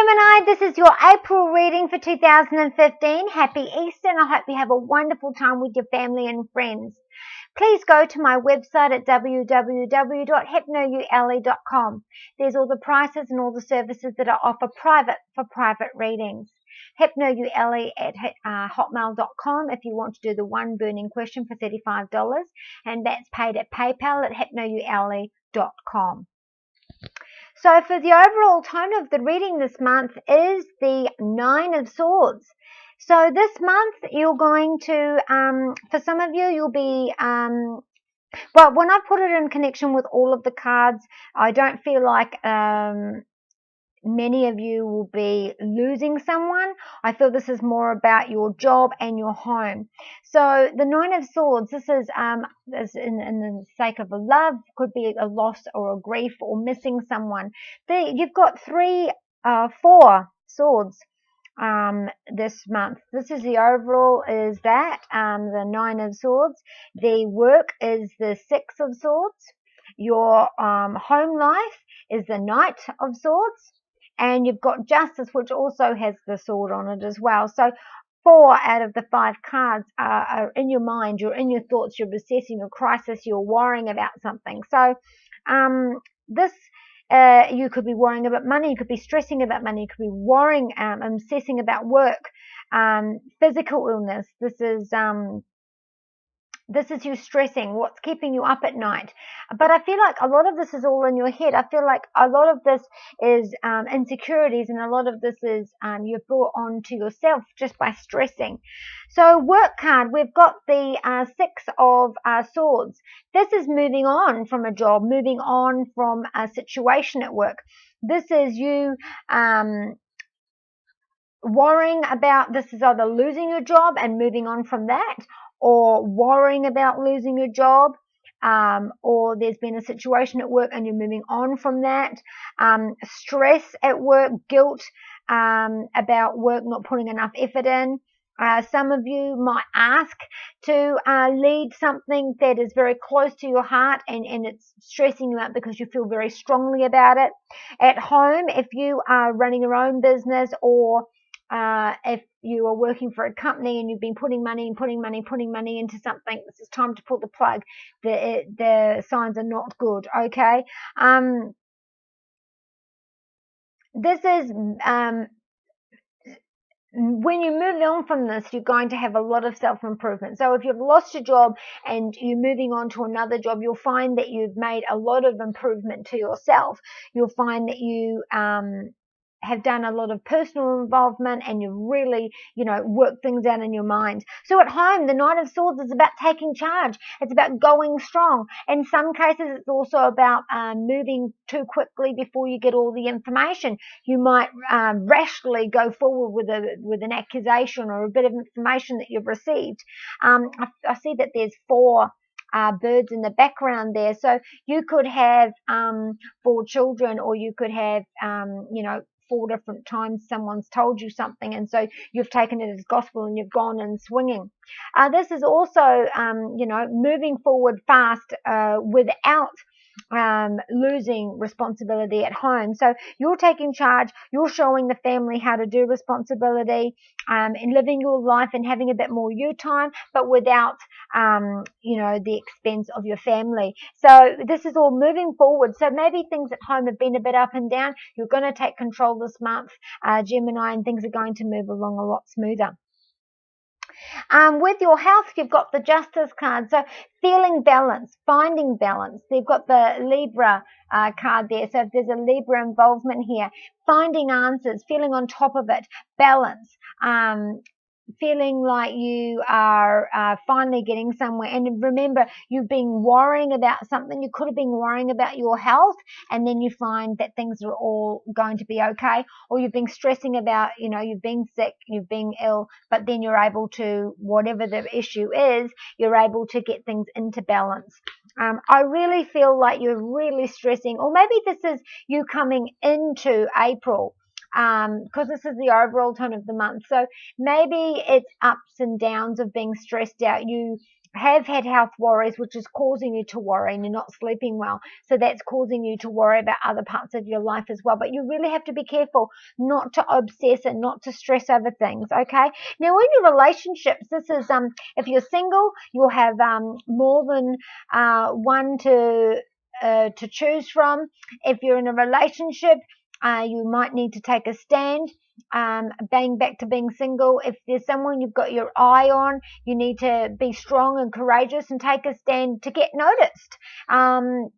Gemini, this is your April reading for 2015. Happy Easter, and I hope you have a wonderful time with your family and friends. Please go to my website at www.hypnoule.com. There's all the prices and all the services that I offer for private readings. Hypnoule at hotmail.com if you want to do the one burning question for $35, and that's paid at PayPal at hypnoule.com. So for the overall tone of the reading this month is the Nine of Swords. So this month you're going to, for some of you, you'll be, well, when I put it in connection with all of the cards, I don't feel like many of you will be losing someone. I feel this is more about your job and your home. So the Nine of Swords, this is in the sake of a love, could be a loss or a grief or missing someone. You've got four swords this month. This is the overall is that the Nine of Swords. The work is the Six of Swords. Your home life is the Knight of Swords. And you've got Justice, which also has the sword on it as well. So 4 out of the 5 cards are in your mind. You're in your thoughts. You're assessing your crisis. You're worrying about something. So you could be worrying about money. You could be stressing about money. You could be worrying, obsessing about work, physical illness. This is you stressing, what's keeping you up at night. But I feel like a lot of this is all in your head. I feel like a lot of this is insecurities, and a lot of this is you've brought on to yourself just by stressing. So work card, we've got the Six of Swords. This is moving on from a job, moving on from a situation at work. This is you worrying about, this is either losing your job and moving on from that, or worrying about losing your job, or there's been a situation at work and you're moving on from that. Stress at work, guilt about work not putting enough effort in. Some of you might ask to lead something that is very close to your heart, and it's stressing you out because you feel very strongly about it. At home, if you are running your own business, or if you are working for a company and you've been putting money into something, this is time to pull the plug. The signs are not good, okay? This is when you move on from this, you're going to have a lot of self-improvement. So if you've lost your job and you're moving on to another job, you'll find that you've made a lot of improvement to yourself. You'll find that you have done a lot of personal involvement, and you really, work things out in your mind. So at home, the Knight of Swords is about taking charge. It's about going strong. In some cases, it's also about moving too quickly before you get all the information. You might rashly go forward with an accusation or a bit of information that you've received. I see that there's 4 birds in the background there. So you could have 4 children, or you could have, 4 different times someone's told you something, and so you've taken it as gospel and you've gone in swinging. This is also, moving forward fast without losing responsibility at home. So you're taking charge, you're showing the family how to do responsibility, and living your life and having a bit more you time, but without, the expense of your family. So this is all moving forward. So maybe things at home have been a bit up and down. You're going to take control this month, Gemini, and things are going to move along a lot smoother. With your health, you've got the Justice card. So feeling balance, finding balance. They've got the Libra card there. So if there's a Libra involvement here, finding answers, feeling on top of it, balance, feeling like you are finally getting somewhere. And remember, you've been worrying about something. You could have been worrying about your health, and then you find that things are all going to be okay. Or you've been stressing about, you've been sick, you've been ill, but then you're able to, whatever the issue is, you're able to get things into balance. I really feel like you're really stressing, or maybe this is you coming into April, because this is the overall tone of the month. So maybe it's ups and downs of being stressed out. You have had health worries, which is causing you to worry, and you're not sleeping well. So that's causing you to worry about other parts of your life as well. But you really have to be careful not to obsess and not to stress over things. Okay. Now, in your relationships, this is if you're single, you'll have more than one to choose from. If you're in a relationship, you might need to take a stand. Going back to being single, if there's someone you've got your eye on, you need to be strong and courageous and take a stand to get noticed. And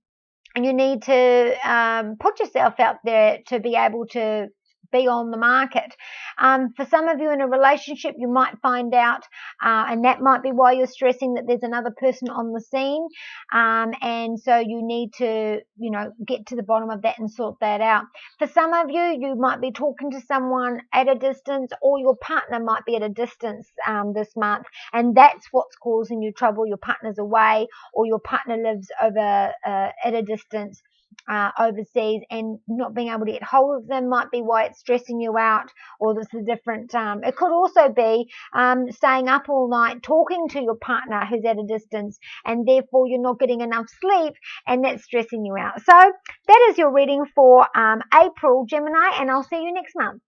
you need to put yourself out there to be able to be on the market. For some of you in a relationship, you might find out, and that might be why you're stressing, that there's another person on the scene. And so you need to, get to the bottom of that and sort that out. For some of you, you might be talking to someone at a distance, or your partner might be at a distance this month, and that's what's causing you trouble. Your partner's away, or your partner lives over at a distance overseas, and not being able to get hold of them might be why it's stressing you out. Or this is different. It could also be staying up all night talking to your partner who's at a distance, and therefore you're not getting enough sleep, and that's stressing you out. So that is your reading for April, Gemini, and I'll see you next month.